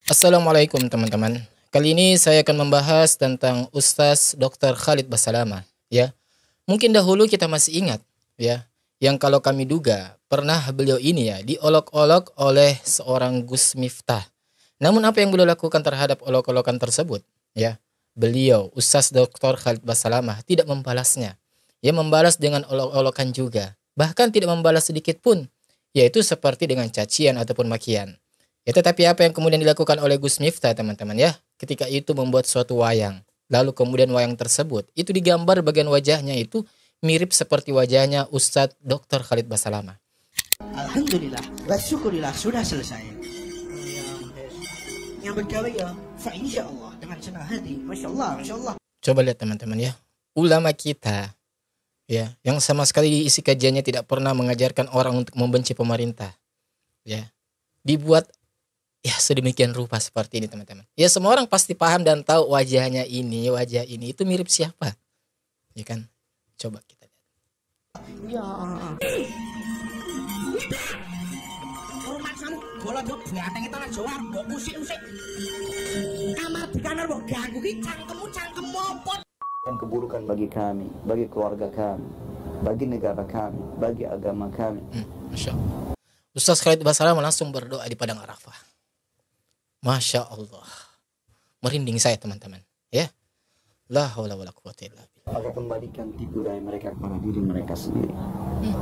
Assalamualaikum teman-teman. Kali ini saya akan membahas tentang Ustaz Dr. Khalid Basalamah, ya. Mungkin dahulu kita masih ingat, ya, yang kalau kami duga pernah beliau ini ya diolok-olok oleh seorang Gus Miftah. Namun apa yang beliau lakukan terhadap olok-olokan tersebut, ya? Beliau Ustaz Dr. Khalid Basalamah tidak membalasnya. Ia membalas dengan olok-olokan juga, bahkan tidak membalas sedikit pun, yaitu seperti dengan cacian ataupun makian. Ya, tetapi apa yang kemudian dilakukan oleh Gus Miftah teman-teman ya, ketika itu membuat suatu wayang. Lalu kemudian wayang tersebut, itu digambar bagian wajahnya itu mirip seperti wajahnya Ustadz Dr. Khalid Basalamah. Alhamdulillah, wasyukurillah sudah selesai. Yang bergawe ya, fa insya Allah dengan senang hati. Masya Allah, Masya Allah. Coba lihat teman-teman ya, ulama kita ya, yang sama sekali di isi kajiannya tidak pernah mengajarkan orang untuk membenci pemerintah. Ya, dibuat ya sedemikian rupa seperti ini teman-teman. Ya semua orang pasti paham dan tahu wajah ini itu mirip siapa. Ya kan? Coba kita lihat. Ya. Hormat kamu bola ndok bateng itu nang Jawa mbok usik-usik. Kamar di kamar mbok ganggu ki cangkemmu apa? Dan keburukan bagi kami, bagi keluarga kami, bagi negara kami, bagi agama kami. Masya Allah. Ustaz Khalid Basalamah langsung berdoa di padang Arafah. Masya Allah, merinding saya teman-teman. Ya, la haula wala quwwata illa billah. Maka kembalikan tipu daya mereka kepada diri mereka sendiri.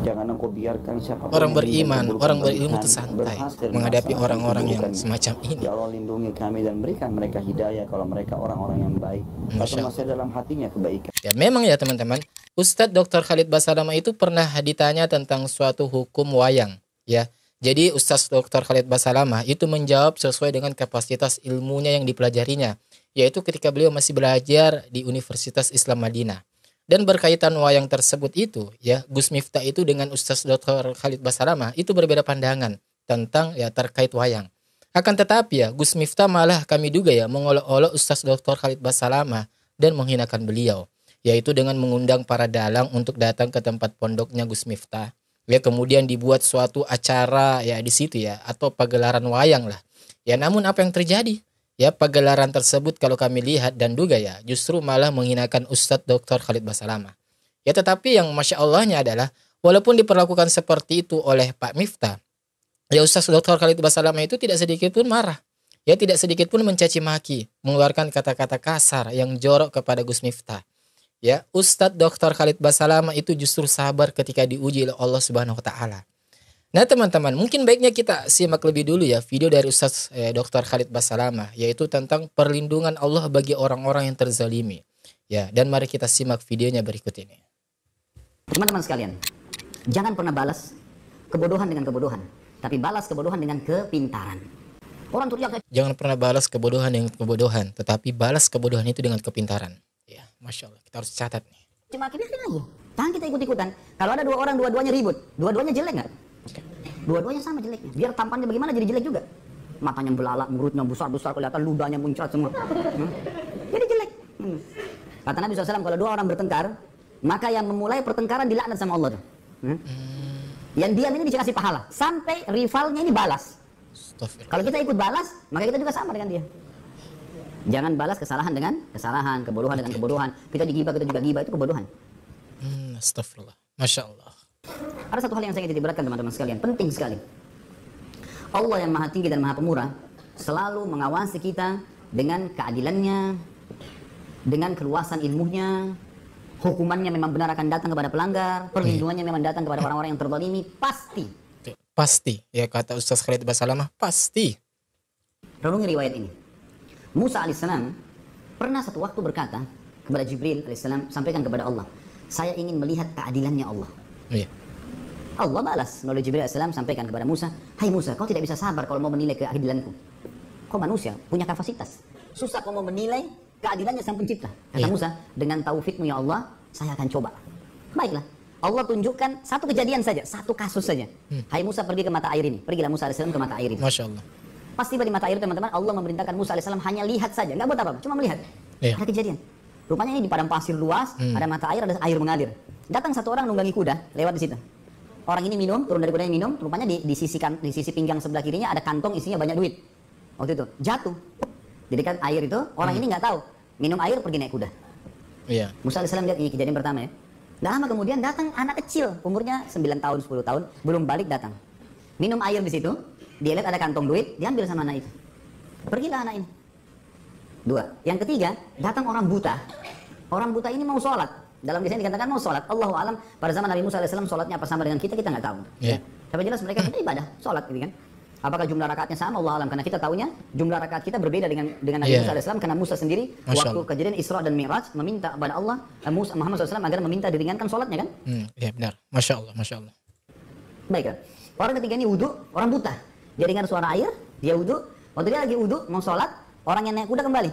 Jangan engkau biarkan siapa Orang beriman, orang berilmu itu santai menghadapi orang-orang yang semacam ini. Ya Allah, lindungi kami dan berikan mereka hidayah kalau mereka orang-orang yang baik atau masih dalam hatinya kebaikan. Ya memang ya teman-teman, Ustadz Dr. Khalid Basalamah itu pernah ditanya tentang suatu hukum wayang. Ya. Jadi Ustaz Dr. Khalid Basalamah itu menjawab sesuai dengan kapasitas ilmunya yang dipelajarinya, yaitu ketika beliau masih belajar di Universitas Islam Madinah. Dan berkaitan wayang tersebut itu, ya Gus Miftah itu dengan Ustaz Dr. Khalid Basalamah itu berbeda pandangan tentang ya terkait wayang. Akan tetapi ya Gus Miftah malah kami duga ya mengolok-olok Ustaz Dr. Khalid Basalamah dan menghinakan beliau, yaitu dengan mengundang para dalang untuk datang ke tempat pondoknya Gus Miftah. Ya kemudian dibuat suatu acara ya di situ ya atau pagelaran wayang lah. Ya namun apa yang terjadi? Ya pagelaran tersebut kalau kami lihat dan duga ya justru malah menghinakan Ustadz Dr. Khalid Basalamah. Ya tetapi yang Masya Allahnya adalah walaupun diperlakukan seperti itu oleh Pak Miftah, ya Ustadz Dr. Khalid Basalamah itu tidak sedikit pun marah. Ya tidak sedikit pun mencaci maki, mengeluarkan kata-kata kasar yang jorok kepada Gus Miftah. Ya, Ustadz Dr. Khalid Basalamah itu justru sabar ketika diuji oleh Allah Subhanahu wa taala. Nah, teman-teman, mungkin baiknya kita simak lebih dulu ya video dari Ustadz Dr. Khalid Basalamah yaitu tentang perlindungan Allah bagi orang-orang yang terzalimi. Ya, dan mari kita simak videonya berikut ini. Teman-teman sekalian, jangan pernah balas kebodohan dengan kebodohan, tapi balas kebodohan dengan kepintaran. Orang teriak, jangan pernah balas kebodohan dengan kebodohan, tetapi balas kebodohan itu dengan kepintaran. Ya, Masya Allah, kita harus catat nih. Cuma biarin aja. Jangan kita ikut-ikutan. Kalau ada dua orang, dua-duanya ribut. Dua-duanya jelek nggak? Dua-duanya sama jeleknya. Biar tampannya bagaimana jadi jelek juga. Matanya belalak, mulutnya besar-besar, kelihatan ludahnya muncrat semua. Jadi jelek. Kata Nabi SAW, kalau dua orang bertengkar, maka yang memulai pertengkaran dilaknat sama Allah. Yang diam ini dikasih pahala. Sampai rivalnya ini balas. Kalau kita ikut balas, maka kita juga sama dengan dia. Jangan balas kesalahan dengan kesalahan, kebodohan dengan kebodohan. Kita digibah, kita juga gibah, itu kebodohan. Astagfirullah. Masya Allah. Ada satu hal yang saya ingin beratkan teman-teman sekalian, penting sekali. Allah yang maha tinggi dan maha pemurah selalu mengawasi kita dengan keadilannya, dengan keluasan ilmunya. Hukumannya memang benar akan datang kepada pelanggar, perlindungannya memang datang kepada orang-orang yang terzalimi, pasti. Pasti, ya kata Ustaz Khalid Basalamah, pasti. Renungi riwayat ini. Musa alaihissalam pernah satu waktu berkata kepada Jibril alaihissalam, sampaikan kepada Allah, saya ingin melihat keadilannya Allah. Iya. Allah balas melalui Jibril alaihissalam, sampaikan kepada Musa, hai Musa, kau tidak bisa sabar kalau mau menilai keadilanku. Kau manusia, punya kapasitas. Susah kau mau menilai keadilannya sang pencipta. Kata Musa, dengan taufikmu ya Allah, saya akan coba. Baiklah. Allah tunjukkan satu kejadian saja, satu kasus saja. Hai Musa, pergi ke mata air ini. Pergilah Musa alaihissalam ke mata air ini. Masya Allah. Pas tiba di mata air, teman-teman, Allah memerintahkan Musa alaihissalam hanya lihat saja, nggak buat apa-apa, cuma melihat. Iya. Ada kejadian. Rupanya ini di padang pasir luas, ada mata air, ada air mengalir. Datang satu orang nunggangi kuda, lewat di situ. Orang ini minum, turun dari kudanya minum, rupanya di sisi pinggang sebelah kirinya ada kantong isinya banyak duit. waktu itu jatuh. Jadi kan air itu orang ini nggak tahu minum air pergi naik kuda. Iya. Musa alaihissalam lihat ini kejadian pertama ya. Nggak lama kemudian datang anak kecil umurnya 9 tahun 10 tahun belum balik datang. Minum air di situ, dia lihat ada kantong duit, diambil sama anak itu. Pergilah anak ini. 2. Yang ketiga, datang orang buta. Orang buta ini mau sholat. Dalam kisah ini dikatakan mau sholat. Allahu alam pada zaman Nabi Musa alaihissalam sholatnya apa sama dengan kita nggak tahu. Yeah. Tapi jelas mereka sudah ibadah, sholat gitu kan. Apakah jumlah rakaatnya sama? Allah alam, karena kita tahunya jumlah rakaat kita berbeda dengan Nabi Musa alaihissalam, karena Musa sendiri waktu kejadian Isra dan Mi'raj meminta kepada Allah Muhammad SAW agar meminta diringankan sholatnya kan? Iya benar. Masya Allah, masya Allah. Baiklah. Orang ketiga ini wudhu, orang buta. Dia dengar suara air, dia wudhu. Waktu dia lagi wudhu mau sholat, orang yang naik kuda kembali.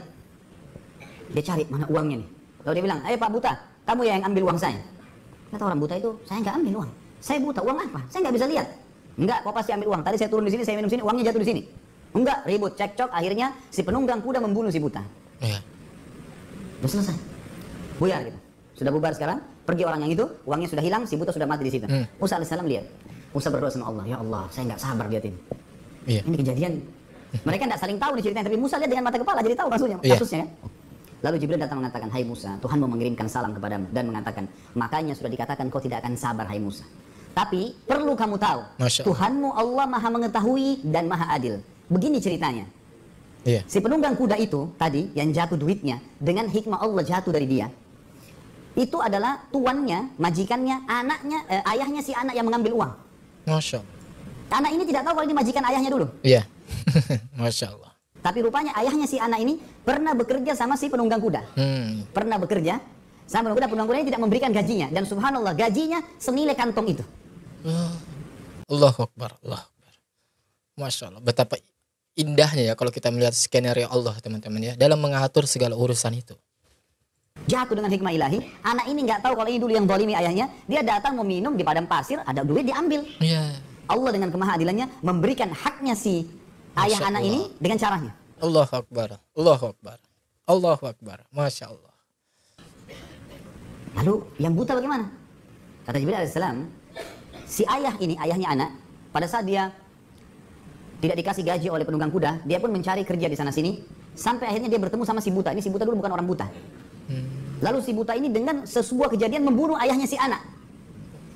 Dia cari mana uangnya nih. Lalu dia bilang, Pak buta, kamu yang ambil uang saya. Kata orang buta itu, saya nggak ambil uang. Saya buta, uang apa? Saya nggak bisa lihat. Enggak, kau pasti ambil uang. Tadi saya turun di sini, saya minum sini, uangnya jatuh di sini. Enggak, ribut, cekcok. Akhirnya si penunggang kuda membunuh si buta. Iya. Sudah selesai. Buyar gitu. Sudah bubar sekarang. Pergi orang yang itu, uangnya sudah hilang, si buta sudah mati di situ. Musa alaihissalam lihat. Musa berdoa sama Allah, ya Allah, saya nggak sabar lihat ini. Iya. Ini kejadian. Mereka nggak saling tahu di ceritanya, tapi Musa lihat dengan mata kepala, jadi tahu kasusnya kan. Lalu Jibril datang mengatakan, hai Musa, Tuhan mau mengirimkan salam kepadamu dan mengatakan, makanya sudah dikatakan kau tidak akan sabar, hai Musa. Tapi perlu kamu tahu, Tuhanmu Allah maha mengetahui dan maha adil. Begini ceritanya. Iya. Si penunggang kuda itu tadi yang jatuh duitnya dengan hikmah Allah jatuh dari dia. Itu adalah tuannya, majikannya, anaknya, ayahnya si anak yang mengambil uang. Masya Allah. Anak ini tidak tahu kalau ini majikan ayahnya dulu. Iya. Masya Allah. Tapi rupanya ayahnya si anak ini pernah bekerja sama si penunggang kuda. Pernah bekerja sama penunggang kuda ini tidak memberikan gajinya. Dan subhanallah gajinya senilai kantong itu. Allahu Akbar, Allahu Akbar. Masya Allah, betapa indahnya ya kalau kita melihat skenario Allah teman-teman ya dalam mengatur segala urusan itu. Jatuh dengan hikmah ilahi. Anak ini nggak tahu kalau ini dulu yang zalimi ayahnya. Dia datang mau minum di padang pasir, ada duit diambil. Iya. Allah dengan kemahadilannya memberikan haknya si ayah anak ini dengan caranya. Allahu Akbar, Allahu Akbar, Allahu Akbar. Masya Allah. Lalu yang buta bagaimana? Kata Jibril alaihissalam, si ayah ini, ayahnya anak, pada saat dia tidak dikasih gaji oleh penunggang kuda, dia pun mencari kerja di sana sini, sampai akhirnya dia bertemu sama si buta. Ini si buta dulu bukan orang buta. Lalu si buta ini dengan sebuah kejadian membunuh ayahnya si anak.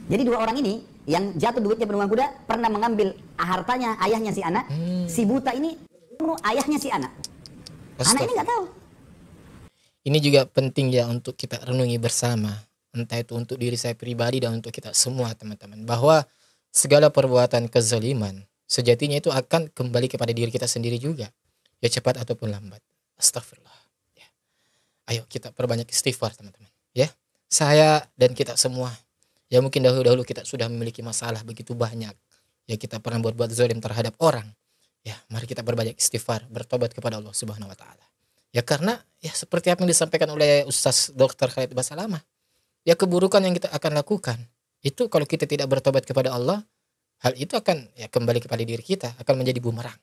Jadi dua orang ini yang jatuh duitnya penunggang kuda pernah mengambil hartanya ayahnya si anak. Si buta ini bunuh ayahnya si anak. Anak ini nggak tahu. Ini juga penting ya untuk kita renungi bersama. Entah itu untuk diri saya pribadi dan untuk kita semua teman-teman. Bahwa segala perbuatan kezaliman sejatinya itu akan kembali kepada diri kita sendiri juga. Ya cepat ataupun lambat. Astagfirullah. Ya. Ayo kita perbanyak istighfar teman-teman. Ya. Saya dan kita semua. Ya mungkin dahulu-dahulu kita sudah memiliki masalah begitu banyak. Ya kita pernah berbuat zalim terhadap orang. Ya mari kita berbanyak istighfar. Bertobat kepada Allah Subhanahu Wa Taala. Ya karena ya seperti apa yang disampaikan oleh Ustaz Dr. Khalid Basalamah. Ya keburukan yang kita akan lakukan itu kalau kita tidak bertobat kepada Allah, hal itu akan ya kembali kepada diri kita, akan menjadi bumerang.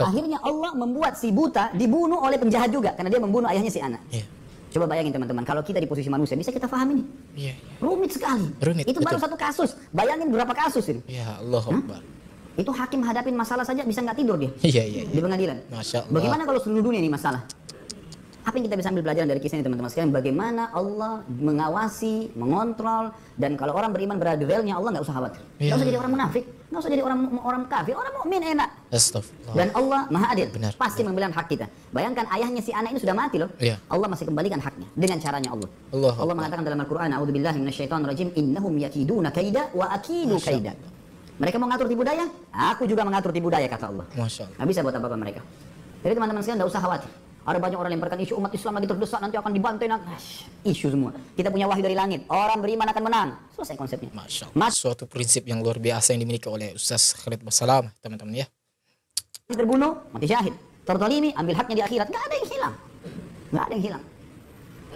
Akhirnya Allah membuat si buta dibunuh oleh penjahat juga karena dia membunuh ayahnya si anak. Ya. Coba bayangin teman-teman, kalau kita di posisi manusia bisa kita paham ini. Ya. Rumit sekali. Rumit, itu baru satu kasus. Bayangin berapa kasus ini. Ya Allah Akbar. Itu hakim hadapin masalah saja bisa nggak tidur dia. Iya. Di pengadilan. Masya Allah. Bagaimana kalau seluruh dunia ini masalah? Apa yang kita bisa ambil pelajaran dari kisah ini teman-teman sekalian? Bagaimana Allah mengawasi, mengontrol, dan kalau orang beriman berada di relnya Allah nggak usah khawatir. Nggak usah jadi orang munafik, nggak usah jadi orang kafir, orang mukmin enak. Astagfirullah. Dan Allah maha adil, Benar, pasti memberikan hak kita. Bayangkan ayahnya si anak ini sudah mati loh. Iya. Allah masih kembalikan haknya dengan caranya Allah. Allah mengatakan dalam Al-Quran, A'udzubillahi minasyaitonirrajim, innahum yakiduna kaida wa akidu kaida. Mereka mau ngatur tipu daya, aku juga mengatur tipu daya kata Allah. Masya Allah. Nggak bisa buat apa-apa mereka. Jadi teman-teman sekalian nggak usah khawatir. Ada banyak orang lemparkan isu umat Islam lagi terdesak nanti akan dibantai isu semua. Kita punya wahyu dari langit. Orang beriman akan menang. Selesai konsepnya. Masya Allah. Suatu prinsip yang luar biasa yang dimiliki oleh Ustaz Khalid Basalamah teman-teman ya. Terbunuh mati syahid. Tertolimi ambil haknya di akhirat. Nggak ada yang hilang. Nggak ada yang hilang.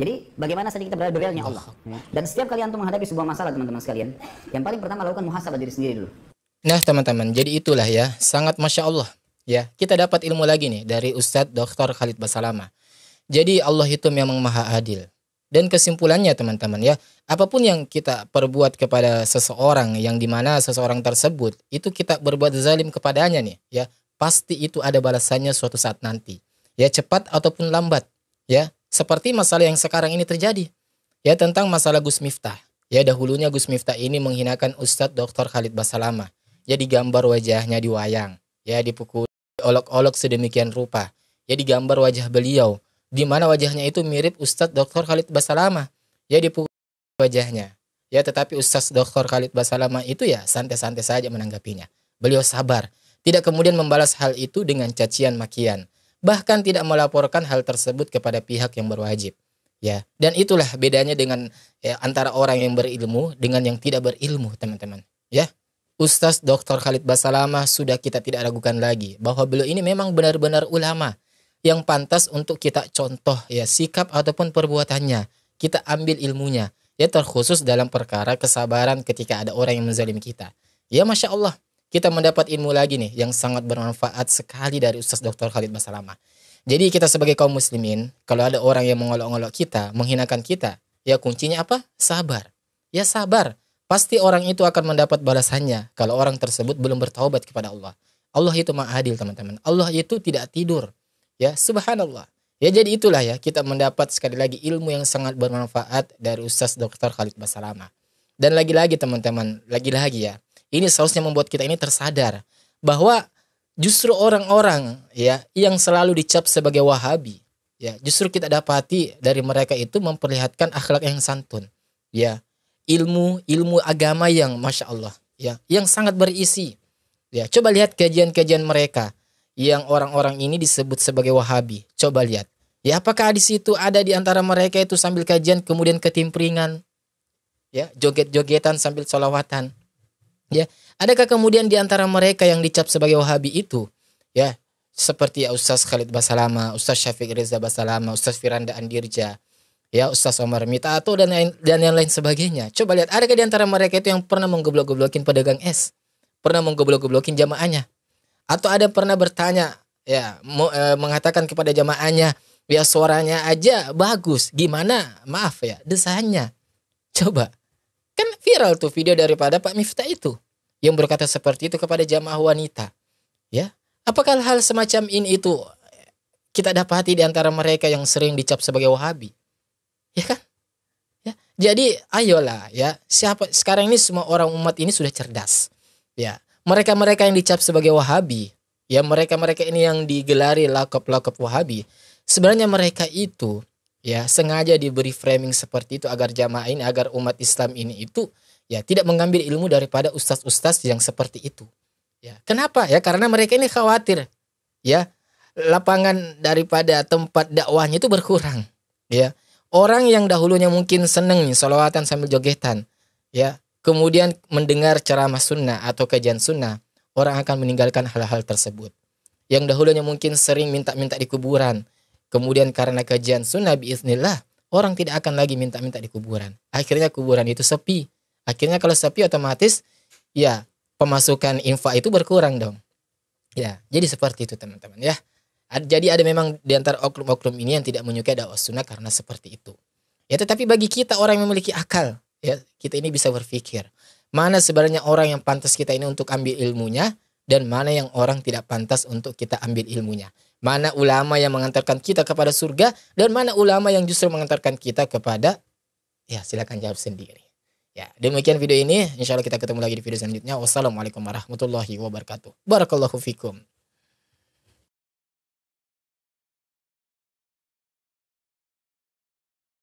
Jadi bagaimana saja kita berada di realnya Allah. Dan setiap kali antum menghadapi sebuah masalah teman-teman sekalian, yang paling pertama lakukan muhasabah diri sendiri dulu. Nah teman-teman, jadi itulah ya, sangat Masya Allah. Ya, kita dapat ilmu lagi nih dari Ustadz Dr. Khalid Basalamah. Jadi Allah itu memang maha adil. Dan kesimpulannya teman-teman ya, apapun yang kita perbuat kepada seseorang yang dimana seseorang tersebut itu kita berbuat zalim kepadanya nih ya, pasti itu ada balasannya suatu saat nanti. Ya, cepat ataupun lambat. Ya, seperti masalah yang sekarang ini terjadi. Ya, tentang masalah Gus Miftah. Ya, dahulunya Gus Miftah ini menghinakan Ustadz Dr. Khalid Basalamah. Ya, digambar wajahnya di wayang. Ya, dipukul, olok-olok sedemikian rupa. Ya, digambar wajah beliau, di mana wajahnya itu mirip Ustadz Dr. Khalid Basalamah. Ya, dipukul wajahnya. Ya, tetapi Ustadz Dr. Khalid Basalamah itu ya santai-santai saja menanggapinya. Beliau sabar, tidak kemudian membalas hal itu dengan cacian makian. Bahkan tidak melaporkan hal tersebut kepada pihak yang berwajib. Ya, dan itulah bedanya dengan antara orang yang berilmu dengan yang tidak berilmu, teman-teman. Ya, Ustadz Dr. Khalid Basalamah sudah kita tidak ragukan lagi bahwa beliau ini memang benar-benar ulama yang pantas untuk kita contoh ya sikap ataupun perbuatannya. Kita ambil ilmunya, ya terkhusus dalam perkara kesabaran ketika ada orang yang menzalimi kita. Ya, Masya Allah, kita mendapat ilmu lagi nih yang sangat bermanfaat sekali dari Ustadz Dr. Khalid Basalamah. Jadi kita sebagai kaum muslimin, kalau ada orang yang mengolok-olok kita, menghinakan kita, ya kuncinya apa? Sabar. Ya sabar. Pasti orang itu akan mendapat balasannya kalau orang tersebut belum bertaubat kepada Allah. Allah itu Maha Adil, teman-teman. Allah itu tidak tidur. Ya, subhanallah. Ya, jadi itulah ya, kita mendapat sekali lagi ilmu yang sangat bermanfaat dari Ustadz Dr. Khalid Basalamah. Dan lagi-lagi teman-teman, lagi-lagi ya, ini seharusnya membuat kita ini tersadar bahwa justru orang-orang ya yang selalu dicap sebagai Wahabi, ya justru kita dapati dari mereka itu memperlihatkan akhlak yang santun, ya ilmu agama yang Masya Allah, ya yang sangat berisi. Ya, coba lihat kajian-kajian mereka yang orang-orang ini disebut sebagai Wahabi. Coba lihat, ya apakah di situ ada di antara mereka itu sambil kajian kemudian ketimpringan, ya joget-jogetan sambil sholawatan. Ya, adakah kemudian di antara mereka yang dicap sebagai Wahabi itu, ya, seperti ya Ustaz Khalid Basalamah, Ustaz Syafiq Reza Basalamah, Ustaz Firanda Andirja, ya Ustaz Omar Mitato dan yang lain sebagainya. Coba lihat, adakah di antara mereka itu yang pernah menggoblok-goblokin pedagang es, pernah menggoblok-goblokin jamaahnya, atau ada pernah bertanya, ya, mengatakan kepada jamaahnya, ya suaranya aja bagus, gimana? Maaf ya, desainnya. Coba. Kan viral tuh video daripada Pak Miftah itu yang berkata seperti itu kepada jamaah wanita. Ya, apakah hal semacam ini itu kita dapati di antara mereka yang sering dicap sebagai Wahabi? Ya kan? Ya, jadi ayolah ya, siapa sekarang ini semua orang umat ini sudah cerdas. Ya, mereka-mereka yang dicap sebagai Wahabi, ya mereka-mereka ini yang digelari lakop-lakop Wahabi, sebenarnya mereka itu ya sengaja diberi framing seperti itu agar jamaah ini, agar umat Islam ini itu ya tidak mengambil ilmu daripada ustaz-ustaz yang seperti itu. Ya, kenapa? Ya karena mereka ini khawatir ya lapangan daripada tempat dakwahnya itu berkurang. Ya, orang yang dahulunya mungkin seneng nih sholawatan sambil jogetan, ya kemudian mendengar ceramah sunnah atau kajian sunnah, orang akan meninggalkan hal-hal tersebut. Yang dahulunya mungkin sering minta-minta di kuburan, kemudian karena kajian sunnah biiznillah, orang tidak akan lagi minta-minta di kuburan. Akhirnya kuburan itu sepi. Akhirnya kalau sepi otomatis ya pemasukan infak itu berkurang dong. Ya, jadi seperti itu teman-teman ya. Jadi ada memang di antara oknum-oknum ini yang tidak menyukai dakwah sunnah karena seperti itu. Ya, tetapi bagi kita orang yang memiliki akal, ya kita ini bisa berpikir mana sebenarnya orang yang pantas kita ini untuk ambil ilmunya dan mana yang orang tidak pantas untuk kita ambil ilmunya. Mana ulama yang mengantarkan kita kepada surga dan mana ulama yang justru mengantarkan kita kepada, ya silakan jawab sendiri. Ya, demikian video ini. Insya Allah kita ketemu lagi di video selanjutnya. Wassalamualaikum warahmatullahi wabarakatuh. Barakallahu fikum.